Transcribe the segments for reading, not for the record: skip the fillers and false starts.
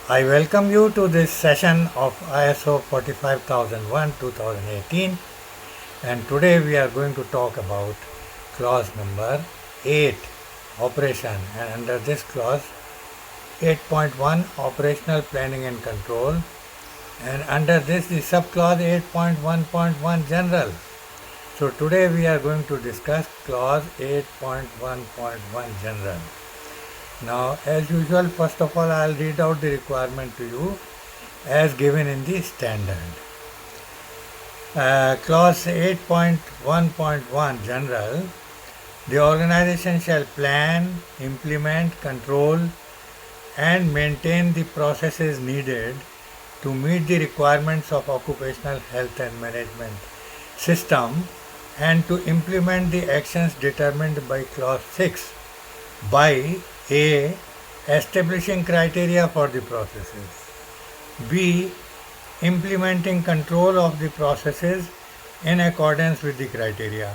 I welcome you to this session of ISO 45001 2018, and today we are going to talk about clause number 8, operation, and under this clause 8.1, operational planning and control, and under this the subclause 8.1.1, general. So today we are going to discuss clause 8.1.1, general. Now, as usual, first of all, I'll read out the requirement to you as given in the standard. Clause 8.1.1, general. The organization shall plan, implement, control, and maintain the processes needed to meet the requirements of occupational health and management system and to implement the actions determined by clause 6 by A. Establishing criteria for the processes. B. Implementing control of the processes in accordance with the criteria.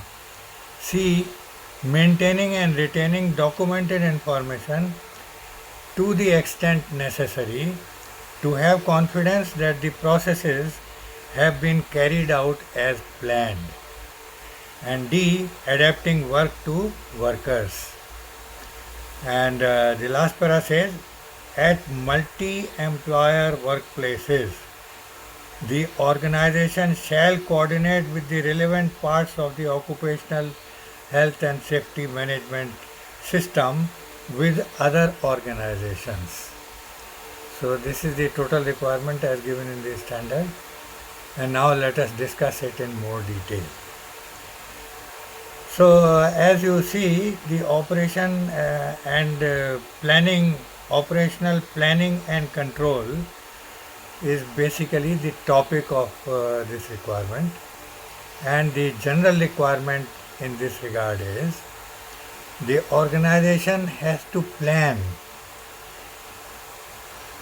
C. Maintaining and retaining documented information to the extent necessary to have confidence that the processes have been carried out as planned. And D. Adapting work to workers. And the last para says, at multi-employer workplaces, the organization shall coordinate with the relevant parts of the occupational health and safety management system with other organizations. So this is the total requirement as given in the standard. And now let us discuss it in more detail. So as you see, the operation and planning, operational planning and control is basically the topic of this requirement, and the general requirement in this regard is the organization has to plan.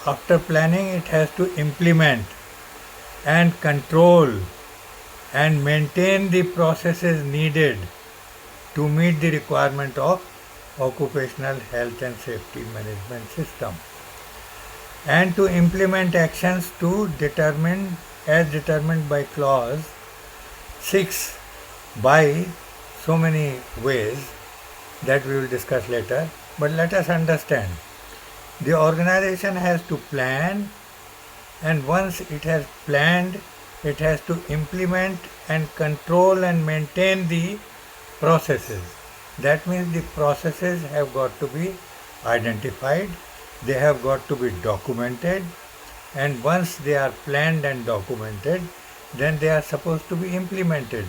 After planning, it has to implement and control and maintain the processes needed to meet the requirement of occupational health and safety management system, and to implement actions to determine as determined by clause 6 by so many ways that we will discuss later. But let us understand, the organization has to plan, and once it has planned, it has to implement and control and maintain the processes. That means the processes have got to be identified, they have got to be documented, and once they are planned and documented, then they are supposed to be implemented.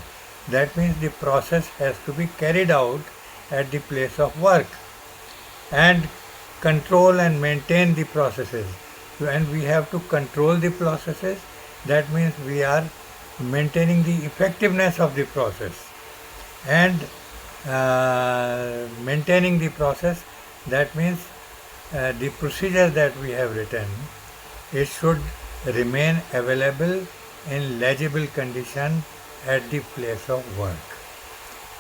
That means the process has to be carried out at the place of work, and control and maintain the processes. When we have to control the processes, that means we are maintaining the effectiveness of the process, and maintaining the process, that means the procedure that we have written, it should remain available in legible condition at the place of work.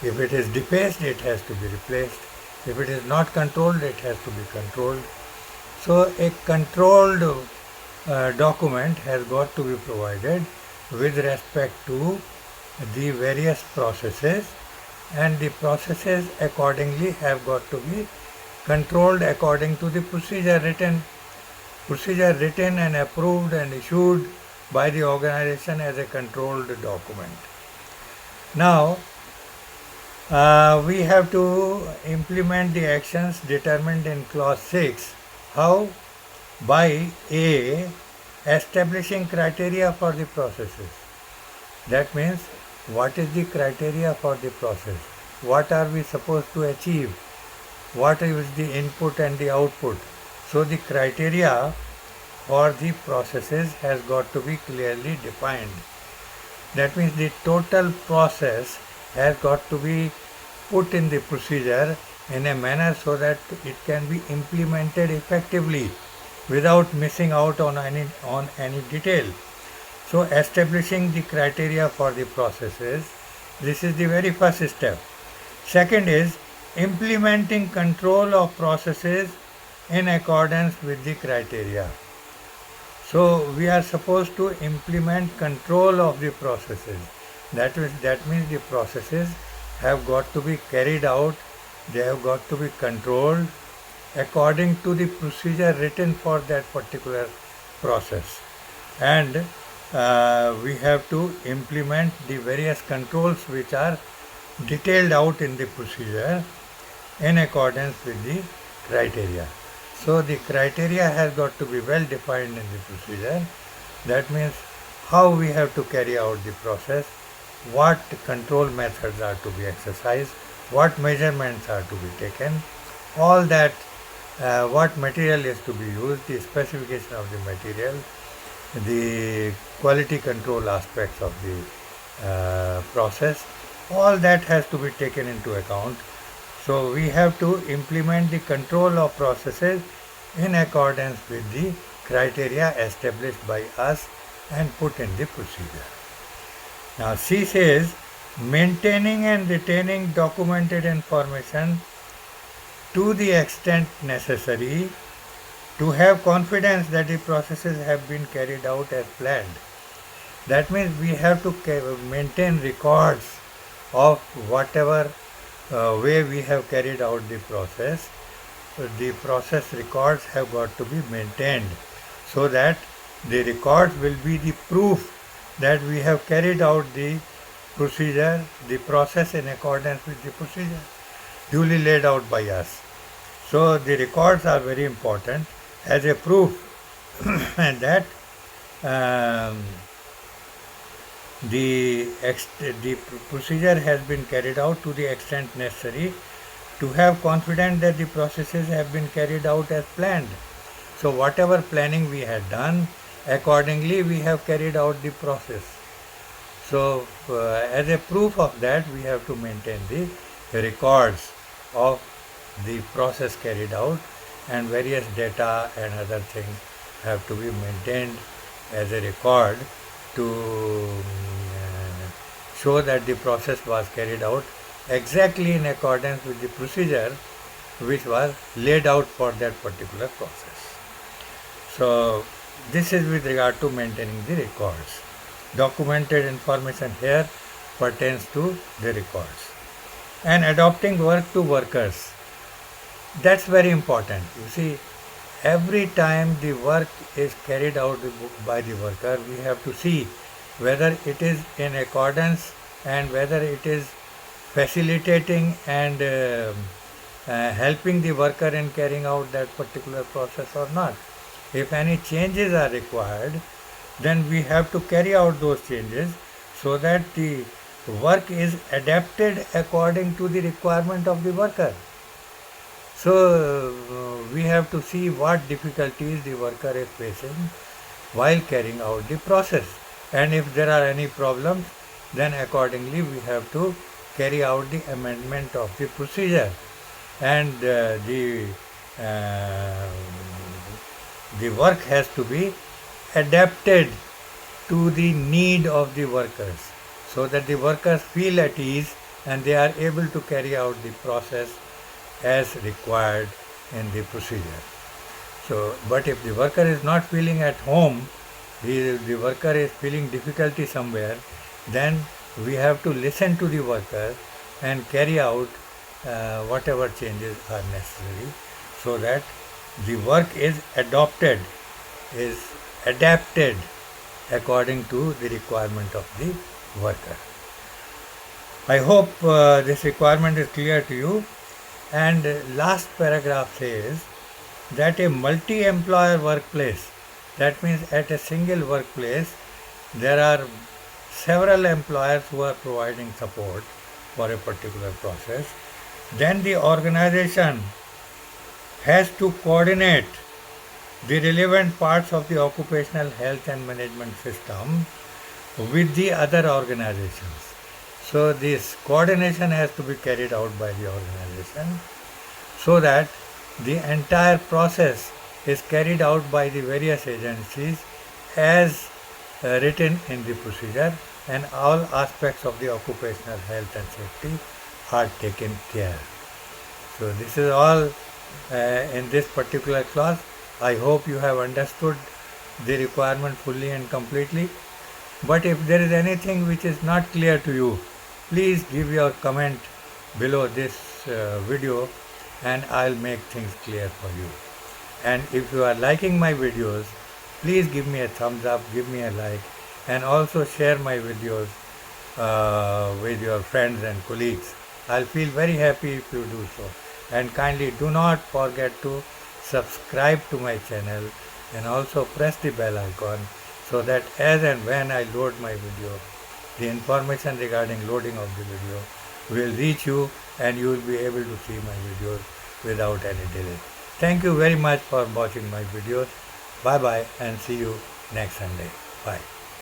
If it is defaced, it has to be replaced. If it is not controlled, it has to be controlled. So a controlled document has got to be provided with respect to the various processes, and the processes accordingly have got to be controlled according to the procedure written and approved and issued by the organization as a controlled document. Now we have to implement the actions determined in clause 6. How? By A. Establishing criteria for the processes. That means, what is the criteria for the process? What are we supposed to achieve? What is the input and the output? So the criteria for the processes has got to be clearly defined. That means the total process has got to be put in the procedure in a manner so that it can be implemented effectively without missing out on any detail. So establishing the criteria for the processes, this is the very first step. Second is implementing control of processes in accordance with the criteria. So we are supposed to implement control of the processes. That means the processes have got to be carried out, they have got to be controlled according to the procedure written for that particular process. And we have to implement the various controls which are detailed out in the procedure in accordance with the criteria. So the criteria has got to be well defined in the procedure. That means how we have to carry out the process, what control methods are to be exercised, what measurements are to be taken, all that, what material is to be used, the specification of the material, the quality control aspects of the process, all that has to be taken into account. So we have to implement the control of processes in accordance with the criteria established by us and put in the procedure. Now C says, maintaining and retaining documented information to the extent necessary to have confidence that the processes have been carried out as planned. That means we have to maintain records of whatever way we have carried out the process. The process records have got to be maintained so that the records will be the proof that we have carried out the procedure, the process in accordance with the procedure duly laid out by us. So the records are very important as a proof and that the procedure has been carried out to the extent necessary to have confidence that the processes have been carried out as planned. So whatever planning we had done, accordingly we have carried out the process. So as a proof of that, we have to maintain the records of the process carried out, and various data and other things have to be maintained as a record to show that the process was carried out exactly in accordance with the procedure which was laid out for that particular process. So this is with regard to maintaining the records. Documented information here pertains to the records. And adopting work to workers. That's very important. You see, every time the work is carried out by the worker, we have to see whether it is in accordance and whether it is facilitating and helping the worker in carrying out that particular process or not. If any changes are required, then we have to carry out those changes so that the work is adapted according to the requirement of the worker. So we have to see what difficulties the worker is facing while carrying out the process, and if there are any problems, then accordingly we have to carry out the amendment of the procedure, and the work has to be adapted to the need of the workers so that the workers feel at ease and they are able to carry out the process as required in the procedure. So, but if the worker is not feeling at home, the worker is feeling difficulty somewhere, then we have to listen to the worker and carry out whatever changes are necessary so that the work is adapted according to the requirement of the worker. I hope this requirement is clear to you. And last paragraph says that a multi-employer workplace, that means at a single workplace there are several employers who are providing support for a particular process, then the organization has to coordinate the relevant parts of the occupational health and management system with the other organizations. So this coordination has to be carried out by the organization so that the entire process is carried out by the various agencies as written in the procedure, and all aspects of the occupational health and safety are taken care. So this is all in this particular class. I hope you have understood the requirement fully and completely. But if there is anything which is not clear to you, please give your comment below this video and I'll make things clear for you. And if you are liking my videos, please give me a thumbs up, give me a like, and also share my videos with your friends and colleagues. I'll feel very happy if you do so. And kindly do not forget to subscribe to my channel and also press the bell icon so that as and when I load my video, the information regarding loading of the video will reach you and you will be able to see my videos without any delay. Thank you very much for watching my videos. Bye bye and see you next Sunday. Bye.